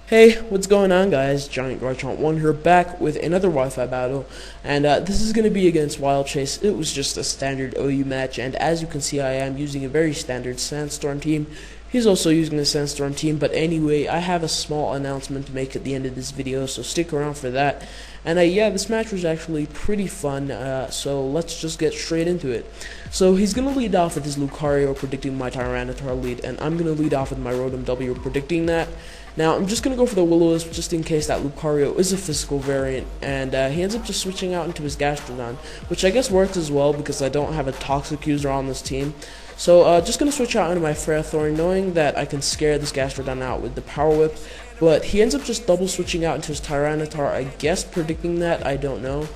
Hey, what's going on, guys? Giant Garchomp 1 here, back with another Wi-Fi battle, and this is going to be against Wilechase. It was just a standard OU match, and as you can see, I am using a very standard Sandstorm team. He's also using the Sandstorm team, but anyway, I have a small announcement to make at the end of this video, so stick around for that. And yeah, this match was actually pretty fun, so let's just get straight into it. So he's going to lead off with his Lucario predicting my Tyranitar lead, and I'm going to lead off with my Rotom W predicting that. Now, I'm just going to go for the Will-O-Wisp just in case that Lucario is a physical variant, and he ends up just switching out into his Gastrodon, which I guess works as well because I don't have a Toxic user on this team. So, just going to switch out into my Ferrothorn, knowing that I can scare this Gastrodon out with the Power Whip, but he ends up just double switching out into his Tyranitar, I guess predicting that, I don't know.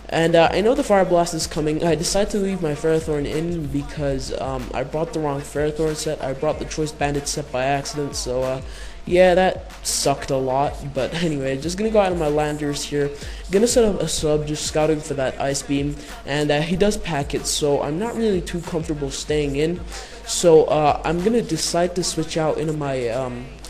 And I know the Fire Blast is coming. I decided to leave my Ferrothorn in because I brought the wrong Ferrothorn set. I brought the Choice Bandit set by accident, so yeah, that sucked a lot. But anyway, just gonna go out of my Landers here. Gonna set up a sub, just scouting for that Ice Beam, and he does pack it, so I'm not really too comfortable staying in. So I'm gonna decide to switch out into my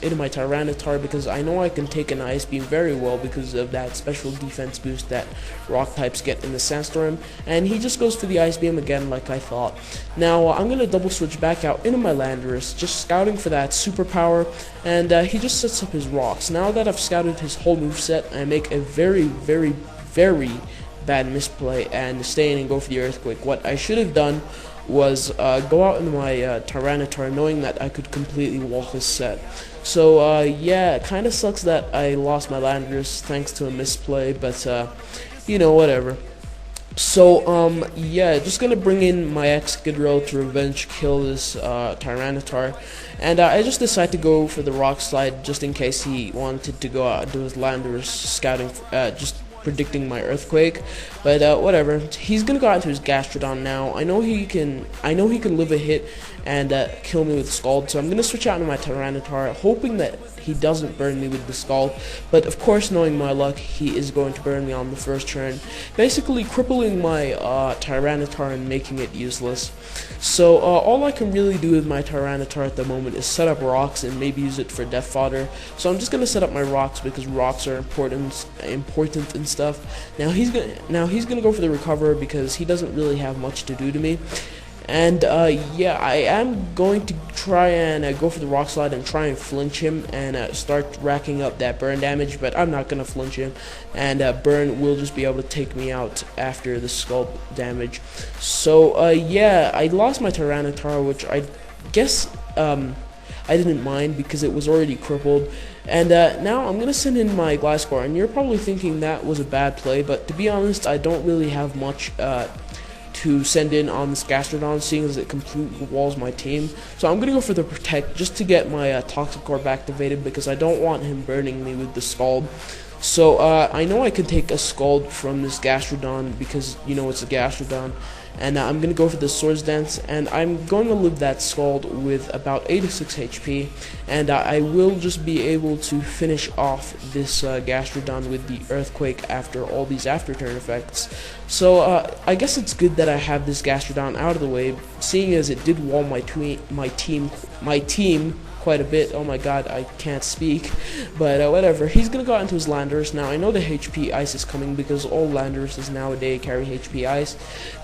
Tyranitar because I know I can take an Ice Beam very well because of that special defense boost that Rock types get in the Sandstorm, and he just goes for the Ice Beam again like I thought. Now I'm gonna double switch back out into my Landorus, just scouting for that superpower, and he just sets up his Rocks. Now that I've scouted his whole moveset, I make a very bad misplay and stay in and go for the Earthquake. What I should have done was go out into my Tyranitar, knowing that I could completely walk his set. So yeah, it kind of sucks that I lost my Landorus thanks to a misplay, but you know, whatever. So yeah, just gonna bring in my Excadrill to revenge kill this Tyranitar, and I just decided to go for the Rock Slide just in case he wanted to go out and do his Landorus scouting, just predicting my Earthquake, but whatever. He's gonna go out into his Gastrodon now. I know he can live a hit and kill me with Scald, so I'm gonna switch out into my Tyranitar, hoping that he doesn't burn me with the Scald, but of course, knowing my luck, he is going to burn me on the first turn, basically crippling my Tyranitar and making it useless. So all I can really do with my Tyranitar at the moment is set up Rocks and maybe use it for Death Fodder. So I'm just gonna set up my Rocks because Rocks are important and stuff. Now he's gonna go for the Recover because he doesn't really have much to do to me. And yeah, I am going to try and go for the Rock Slide and try and flinch him and start racking up that burn damage, but I'm not going to flinch him, and burn will just be able to take me out after the Scald damage. So yeah, I lost my Tyranitar, which I guess I didn't mind because it was already crippled. And now I'm going to send in my Gliscor, and you're probably thinking that was a bad play, but to be honest, I don't really have much to send in on this Gastrodon, seeing as it completely walls my team. So I'm going to go for the Protect just to get my Toxic Orb activated because I don't want him burning me with the Scald. So I know I can take a Scald from this Gastrodon because, you know, it's a Gastrodon. And I'm going to go for the Swords Dance, and I'm going to live that Scald with about 86 HP, and I will just be able to finish off this Gastrodon with the Earthquake after all these after turn effects. So I guess it's good that I have this Gastrodon out of the way, seeing as it did wall my team quite a bit. Oh my god, I can't speak, but whatever. He's gonna go out into his Landorus. Now I know the HP Ice is coming because all Landoruses nowadays carry HP Ice.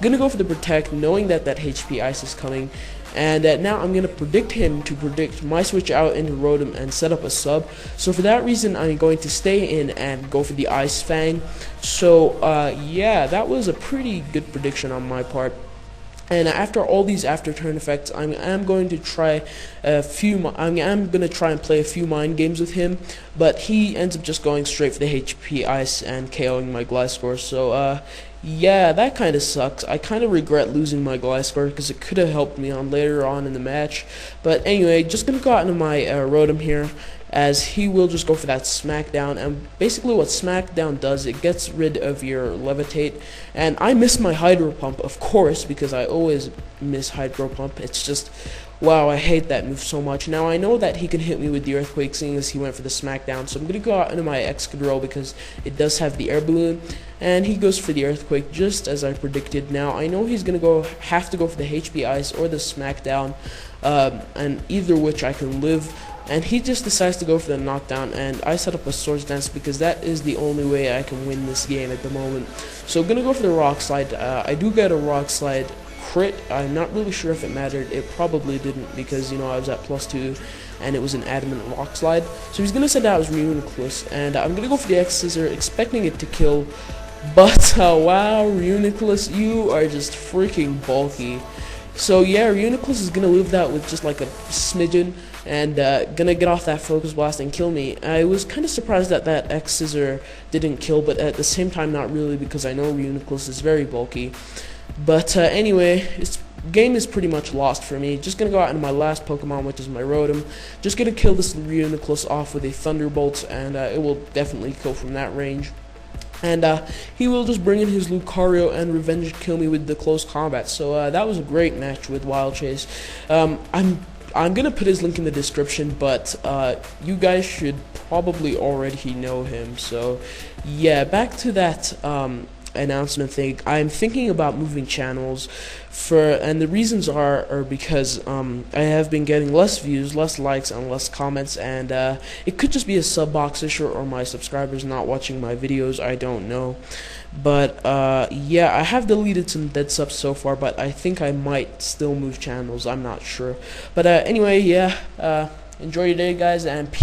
Gonna go for the Protect, knowing that HP Ice is coming, and now I'm gonna predict him to predict my switch out into Rotom and set up a sub. So for that reason, I'm going to stay in and go for the Ice Fang. So yeah, that was a pretty good prediction on my part. And after all these after turn effects, I'm going to try I'm gonna try and play a few mind games with him, but he ends up just going straight for the HP Ice and KOing my Gliscor. So yeah, that kind of sucks. I kind of regret losing my Gliscor because it could have helped me on later on in the match. But anyway, just gonna go out into my Rotom here, as he will just go for that Smackdown, and basically what Smackdown does, it gets rid of your Levitate, and I miss my Hydro Pump, of course, because I always miss Hydro Pump. It's just, wow, I hate that move so much. Now I know that he can hit me with the Earthquake, seeing as he went for the Smackdown, so I'm going to go out into my Excadrill because it does have the Air Balloon, and he goes for the Earthquake just as I predicted. Now I know he's going to have to go for the HP Ice or the Smackdown, and either which I can live, and he just decides to go for the knockdown, and I set up a swords dance because that is the only way I can win this game at the moment. So I'm gonna go for the rock slide. I do get a rock slide crit. I'm not really sure if it mattered. It probably didn't because, you know, I was at +2 and it was an adamant rock slide. So he's gonna send out his Reuniclus, and I'm gonna go for the X scissor, expecting it to kill. But wow, Reuniclus, you are just freaking bulky. So yeah, Reuniclus is gonna live that with just like a smidgen, and gonna get off that focus blast and kill me. I was kind of surprised that that X scissor didn't kill, but at the same time not really, because I know Reuniclus is very bulky. But anyway, this game is pretty much lost for me. Just gonna go out into my last Pokemon, which is my Rotom. Just gonna kill this Reuniclus off with a Thunderbolt, and it will definitely kill from that range. And he will just bring in his Lucario and revenge kill me with the close combat. So that was a great match with Wilechase. I'm gonna put his link in the description, but you guys should probably already know him. So yeah, back to that announcement thing. I'm thinking about moving channels, and the reasons are because I have been getting less views, less likes, and less comments, and it could just be a sub box issue or my subscribers not watching my videos. I don't know, but yeah, I have deleted some dead subs so far, but I think I might still move channels. I'm not sure, but anyway, yeah, enjoy your day, guys, and peace.